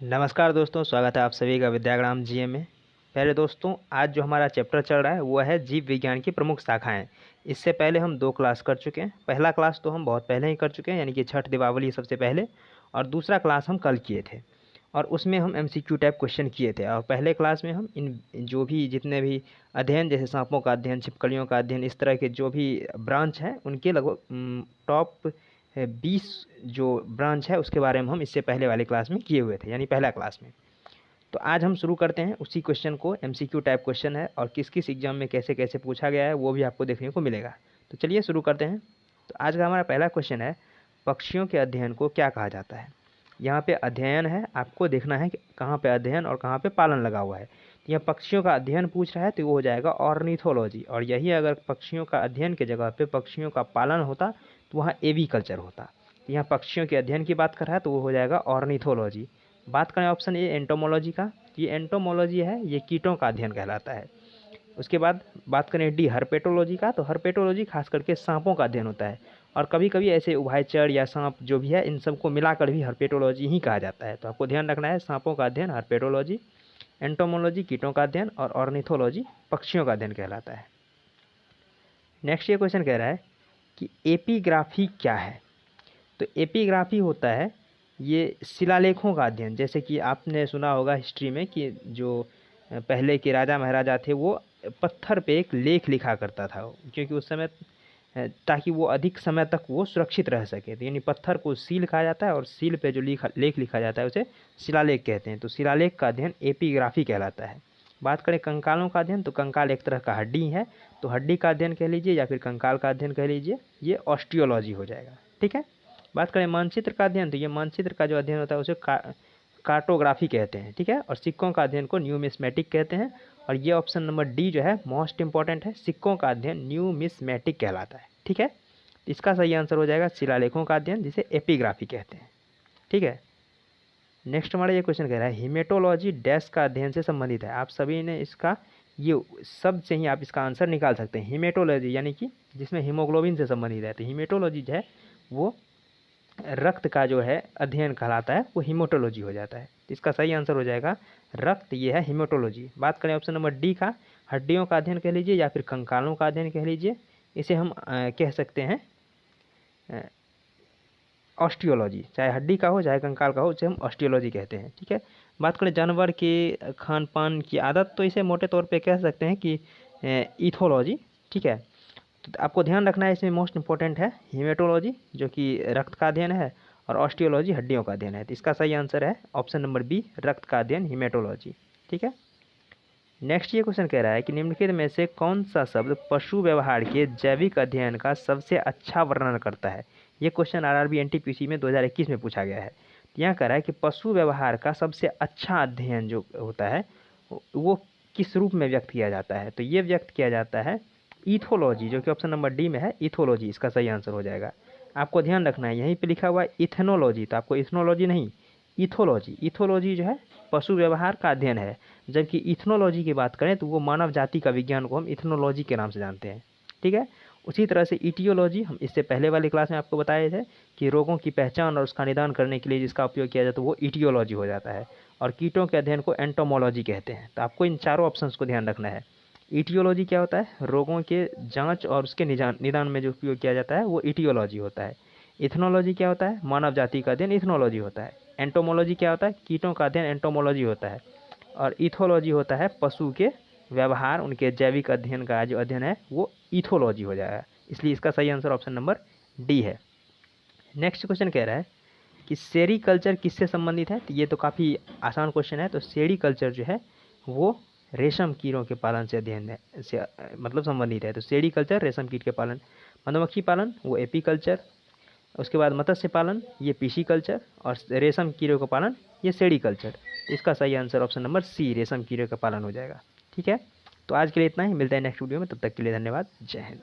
नमस्कार दोस्तों, स्वागत है आप सभी का विद्याग्राम जीए में। पहले दोस्तों, आज जो हमारा चैप्टर चल रहा है वो है जीव विज्ञान की प्रमुख शाखाएं। इससे पहले हम 2 क्लास कर चुके हैं। पहला क्लास तो हम बहुत पहले ही कर चुके हैं, यानी कि छठ दीपावली सबसे पहले, और दूसरा क्लास हम कल किए थे और उसमें हम एमसीक्यू टाइप क्वेश्चन किए थे। और पहले क्लास में हम इन जो भी जितने भी अध्ययन, जैसे सांपों का अध्ययन, छिपकलियों का अध्ययन, इस तरह के जो भी ब्रांच हैं उनके लगभग टॉप 20 जो ब्रांच है उसके बारे में हम इससे पहले वाली क्लास में किए हुए थे, यानी पहला क्लास में। तो आज हम शुरू करते हैं उसी क्वेश्चन को। एमसीक्यू टाइप क्वेश्चन है और किस किस एग्जाम में कैसे कैसे पूछा गया है वो भी आपको देखने को मिलेगा। तो चलिए शुरू करते हैं। तो आज का हमारा पहला क्वेश्चन है, पक्षियों के अध्ययन को क्या कहा जाता है। यहाँ पे अध्ययन है, आपको देखना है कि कहाँ पे अध्ययन और कहाँ पे पालन लगा हुआ है। तो यहाँ पक्षियों का अध्ययन पूछ रहा है तो वो हो जाएगा ऑर्निथोलॉजी, और यही अगर पक्षियों का अध्ययन के जगह पे पक्षियों का पालन होता तो वहाँ एवीकल्चर होता। तो यहाँ पक्षियों के अध्ययन की बात कर रहा है तो वो हो जाएगा ऑर्निथोलॉजी। बात करें ऑप्शन ए एंटोमोलॉजी का, ये एंटोमोलॉजी है, ये कीटों का अध्ययन कहलाता है। उसके बाद बात करें डी हर्पेटोलॉजी का, तो हर्पेटोलॉजी खास करके सांपों का अध्ययन होता है, और कभी कभी ऐसे उभयचर या सांप जो भी है इन सबको मिलाकर भी हर्पेटोलॉजी ही कहा जाता है। तो आपको ध्यान रखना है, सांपों का अध्ययन हर्पेटोलॉजी, एंटोमोलॉजी कीटों का अध्ययन, और ऑर्निथोलॉजी पक्षियों का अध्ययन कहलाता है। नेक्स्ट ये क्वेश्चन कह रहा है कि एपिग्राफी क्या है। तो एपिग्राफी होता है ये शिलालेखों का अध्ययन। जैसे कि आपने सुना होगा हिस्ट्री में कि जो पहले के राजा महाराजा थे वो पत्थर पे एक लेख लिखा करता था, क्योंकि उस समय ताकि वो अधिक समय तक वो सुरक्षित रह सके। तो यानी पत्थर को सील कहा जाता है और सील पे जो लेख लिखा जाता है उसे शिलालेख कहते हैं। तो शिलालेख का अध्ययन एपिग्राफी कहलाता है। बात करें कंकालों का अध्ययन, तो कंकाल एक तरह का हड्डी है, तो हड्डी का अध्ययन कह लीजिए या फिर कंकाल का अध्ययन कह लीजिए, ये ऑस्टियोलॉजी हो जाएगा। ठीक है। बात करें मानचित्र का अध्ययन, तो ये मानचित्र का जो अध्ययन होता है उसे कार्टोग्राफी कहते हैं। ठीक है। और सिक्कों का अध्ययन को न्यूमिस्मेटिक कहते हैं। और ये ऑप्शन नंबर डी जो है मोस्ट इंपॉर्टेंट है, सिक्कों का अध्ययन न्यूमिस्मेटिक कहलाता है। ठीक है। इसका सही आंसर हो जाएगा शिलालेखों का अध्ययन, जिसे एपिग्राफी कहते हैं। ठीक है। नेक्स्ट हमारा ये क्वेश्चन कह रहा है, हिमेटोलॉजी डैश का अध्ययन से संबंधित है। आप सभी ने इसका ये शब्द से ही आप इसका आंसर निकाल सकते हैं। हिमेटोलॉजी यानी कि जिसमें हीमोग्लोबिन से संबंधित है। तो हिमेटोलॉजी जो है वो रक्त का जो है अध्ययन कहलाता है, वो हिमेटोलॉजी हो जाता है। इसका सही आंसर हो जाएगा रक्त, ये है हिमेटोलॉजी। बात करें ऑप्शन नंबर डी का, हड्डियों का अध्ययन कह लीजिए या फिर कंकालों का अध्ययन कह लीजिए, इसे हम कह सकते हैं ऑस्टियोलॉजी। चाहे हड्डी का हो चाहे कंकाल का हो, उसे हम ऑस्टियोलॉजी कहते हैं। ठीक है। बात करें जानवर के खान पान की आदत, तो इसे मोटे तौर पे कह सकते हैं कि इथोलॉजी। ठीक है। तो आपको ध्यान रखना है, इसमें मोस्ट इंपॉर्टेंट है हिमेटोलॉजी जो कि रक्त का अध्ययन है, और ऑस्टियोलॉजी हड्डियों का अध्ययन है। तो इसका सही आंसर है ऑप्शन नंबर बी, रक्त का अध्ययन हिमेटोलॉजी। ठीक है। नेक्स्ट ये क्वेश्चन कह रहा है कि निम्नलिखित में से कौन सा शब्द पशु व्यवहार के जैविक अध्ययन का सबसे अच्छा वर्णन करता है। ये क्वेश्चन आरआरबी एनटीपीसी में 2021 में पूछा गया है। यहाँ कह रहा है कि पशु व्यवहार का सबसे अच्छा अध्ययन जो होता है वो किस रूप में व्यक्त किया जाता है। तो ये व्यक्त किया जाता है इथोलॉजी, जो कि ऑप्शन नंबर डी में है, इथोलॉजी इसका सही आंसर हो जाएगा। आपको ध्यान रखना है, यहीं पे लिखा हुआ है इथेनोलॉजी, तो आपको इथेनोलॉजी नहीं, इथोलॉजी। इथोलॉजी जो है पशु व्यवहार का अध्ययन है, जबकि इथेनोलॉजी की बात करें तो वो मानव जाति का विज्ञान को हम इथेनोलॉजी के नाम से जानते हैं। ठीक है। उसी तरह से इटियोलॉजी हम इससे पहले वाली क्लास में आपको बताए थे कि रोगों की पहचान और उसका निदान करने के लिए जिसका उपयोग किया जाता है वो इटियोलॉजी हो जाता है, और कीटों के अध्ययन को एंटोमोलॉजी कहते हैं। तो आपको इन चारों ऑप्शंस को ध्यान रखना है। इटियोलॉजी क्या होता है, रोगों के जांच और उसके निदान में जो उपयोग किया जाता है वो इटियोलॉजी होता है। इथेनोलॉजी क्या होता है, मानव जाति का अध्ययन इथेनोलॉजी होता है। एंटोमोलॉजी क्या होता है, कीटों का अध्ययन एंटोमोलॉजी होता है। और इथोलॉजी होता है पशु के व्यवहार, उनके जैविक अध्ययन का जो अध्ययन है वो इथोलॉजी हो जाएगा। इसलिए इसका सही आंसर ऑप्शन नंबर डी है। नेक्स्ट क्वेश्चन कह रहा है कि सेरीकल्चर किससे संबंधित है। तो ये तो काफ़ी आसान क्वेश्चन है। तो सेरीकल्चर जो है वो रेशम कीड़ों के पालन से अध्ययन है, से मतलब संबंधित है। तो सेरीकल्चर रेशम कीट के पालन, मधुमक्खी पालन वो एपीकल्चर, उसके बाद मत्स्य पालन ये पीसीकल्चर, और रेशम कीड़ों का पालन ये सेरीकल्चर। इसका सही आंसर ऑप्शन नंबर सी, रेशम कीड़ों का पालन हो जाएगा। ठीक है। तो आज के लिए इतना ही, मिलता है नेक्स्ट वीडियो में, तब तक के लिए धन्यवाद, जय हिंद।